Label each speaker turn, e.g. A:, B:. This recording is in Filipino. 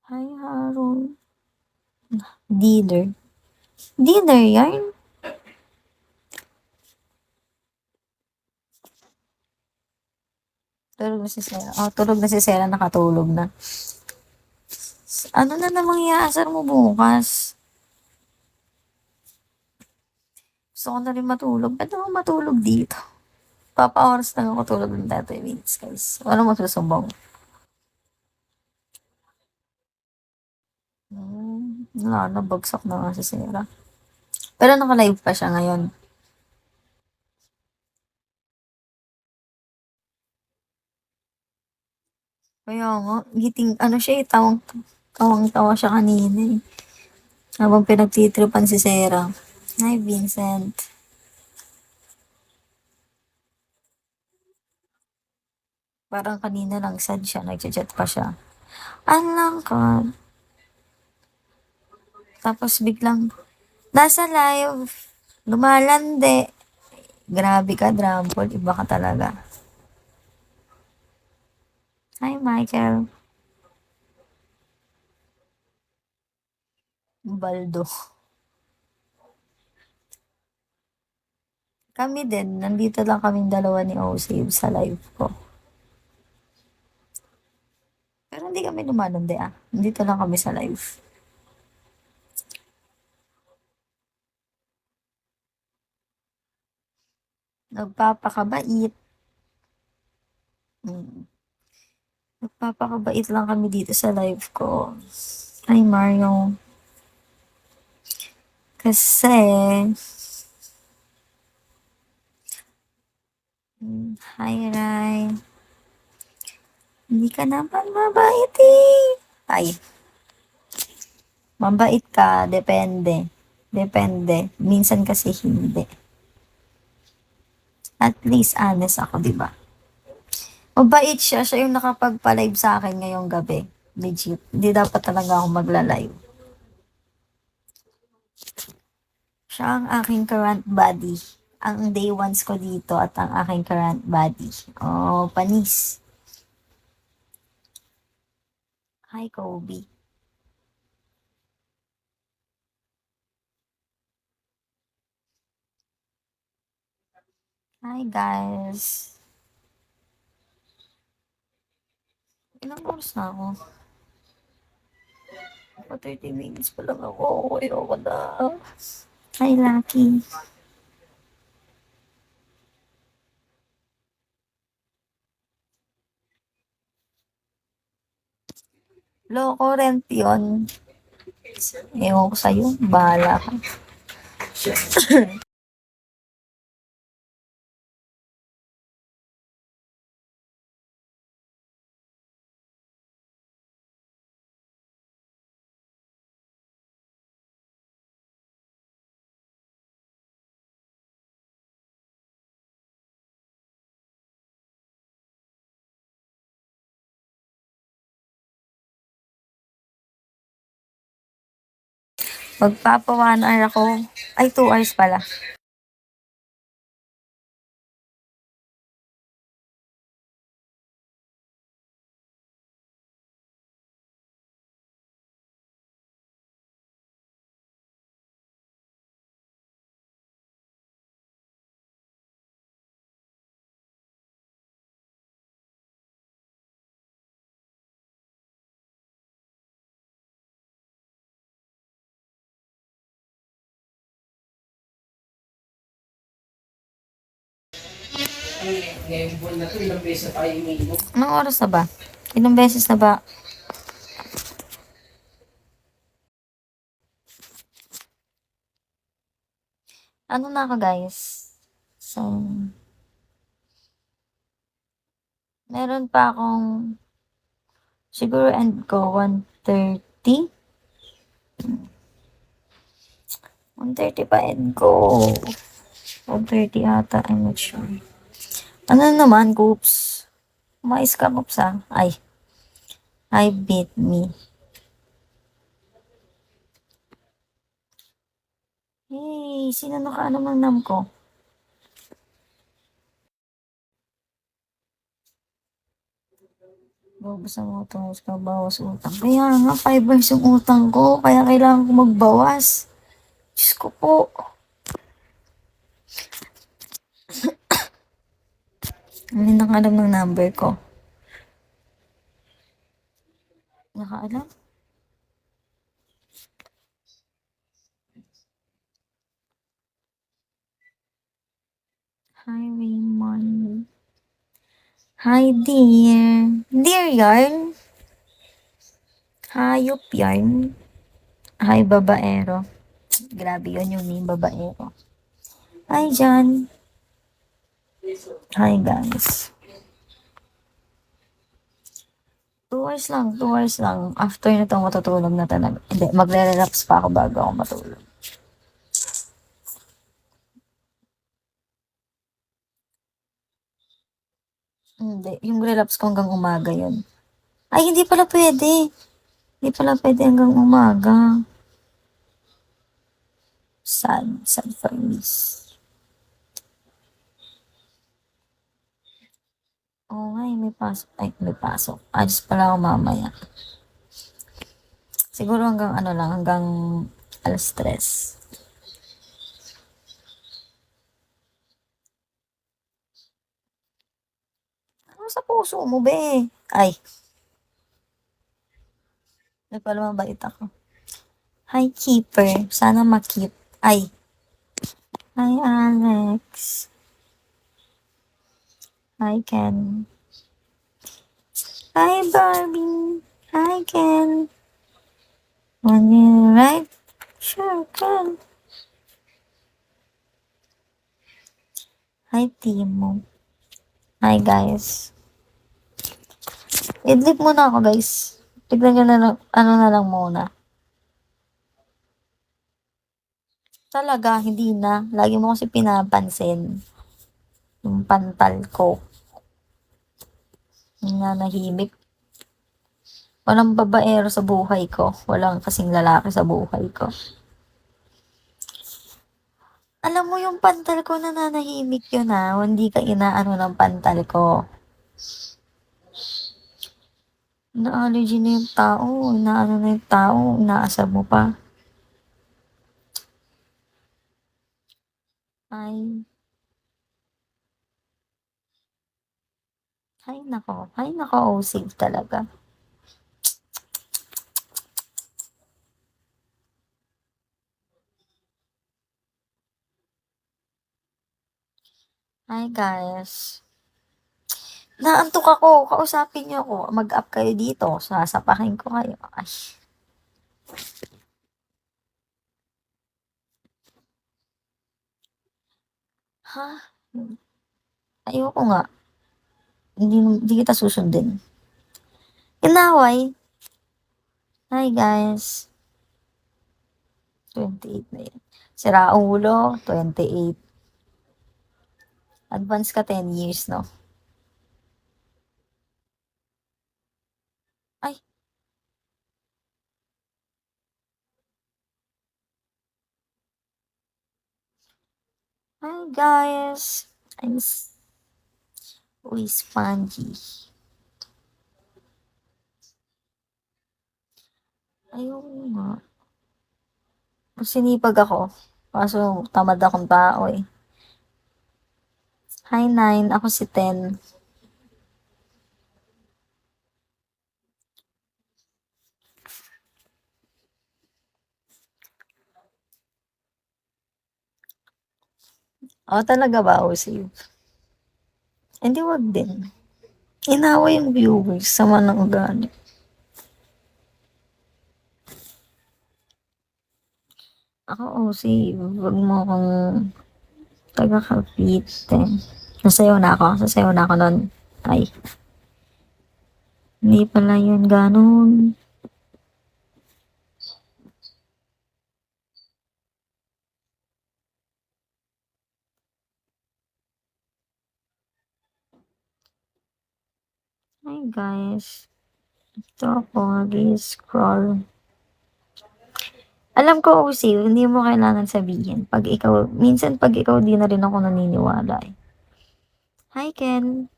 A: Hi, Harold. Dealer. Dealer yarn? Tulog na si Sarah. Oh, tulog na si Sarah, nakatulog na. Ano na namang iaasar mo bukas? Gusto ko na rin matulog. Pwede ako matulog dito. Papa-oras lang ako tulog ng 30 minutes, guys. Walang magsusumbong. Wala na, bagsak na nga si Sarah. Pero naka-live pa siya ngayon. Kaya nga, ano siya eh, tawang-tawa siya kanina eh. Habang pinagtitripan si Sarah. Hi, Vincent. Parang kanina lang sad siya, nagchat pa siya. Alang ka. Tapos biglang, nasa live, lumalande. Grabe ka, Drampol. Iba ka talaga. Hi, Michael. Baldo. Kami din, nandito lang kaming dalawa ni Osave sa live ko. Pero hindi kami lumalande ah. Nandito lang kami sa live. Nagpapakabait. Mm. Nagpapakabait lang kami dito sa live ko. Hi, Mario. Kasi, hi, Rai. Hindi ka naman mabait eh. Ay, mabait ka, depende. Depende. Minsan kasi hindi. At least honest ako, di ba? Mabait siya. Siya yung nakapagpa-live sa akin ngayong gabi. Legit. Hindi dapat talaga ako magla-live. Siya ang aking current body. Ang day ones ko dito at ang aking current body. Oh, panis. Hi, Kobe. Hi, guys. Ilang oras na ako? Pa 30 minutes pa lang ako. Ayoko na. Hi, Lucky. Loko rent yun. Ewan ko sa'yo. Bahala ka. Magpapa 1 hour ako. Ay, 2 hours pala. Ngayong buwan na to, ilang beses na tayo umiinom. Anong oras na ba? Ilang beses na ba? Ano na ako, guys? So, meron pa akong siguro end ko 1:30. 1:30 pa end ko. 1:30 ata, I'm not sure. Ano naman, Coops? Mais ka, Coops, ah. Ay, I beat me. Hey, sino nakaano mang nam ko? Bawas ang utang, ka bawas utang. Kaya nga, 5 years yung utang ko, kaya kailangan ko magbawas. Diyos ko po. Hindi nakaalam ng number ko. Nakaalam? Hi, Raymond. Hi, dear. Dear yarn. Hayop yarn. Hi, babaero. Grabe yun yung name, babaero. Hi, John. Hi, guys. 2 hours lang, 2 hours lang. After nito, matutulog na talaga. Hindi, magre-relax pa ako bago ako matulog. Hindi, yung relapse ko hanggang umaga yun. Ay, hindi pala pwede. Hindi pala pwede hanggang umaga. Sad, sad for me. Oo nga, may pasok. Ay, may pasok. Alis pala ako mamaya. Siguro hanggang ano lang, hanggang 3:00. Ano sa puso mo, be? Ay, may pala mabait ako. Hi, keeper. Sana ma-keep. Ay. Hi, Alex. Hi, Ken. Hi, Barbie. Hi, Ken. Want you right? Sure, Ken. Hi, Timo. Hi, guys. Idlip muna ako, guys. Tignan nyo na lang, ano na lang muna. Talaga, hindi na. Lagi mo kasi pinapansin. Yung pantal ko. Nananahimik. Walang babaero sa buhay ko. Walang kasing lalaki sa buhay ko. Alam mo yung pantal ko nananahimik yun ha. Hindi ka inaano ng pantal ko. Na-allergy na yung tao. Inaano na yung tao. Inaasar mo pa. Ay. Ay nako. Ay nako, OC talaga. Hi guys. Naantok ako. Kausapin niyo ako. Mag-up kayo dito. Sasapakin ko kayo. Ay. Ha? Ayoko nga. Hindi kita susundin. Inaway. Hi guys. 28 na yan. Sira ulo, 28. Advance ka 10 years, no? Ay. Hi guys. Uy, spongy. Ayoko nga. Sinipag ako. Kaso tamad akong tao eh. Hi 9, ako si 10. Oh, talaga ba, OC? Hindi, wag din. Inaway yung viewers, sama ng ugali. Ako, OC, wag mo akong taga-Cavite. Sasayaw na ako. Sasayaw na ako nun. Ay, hindi pala yun ganun. Hi guys. Ito ako, nag-scroll. Alam ko, OC, hindi mo kailangan sabihin. Pag ikaw, minsan pag ikaw, di na rin ako naniniwala eh. Hi Ken.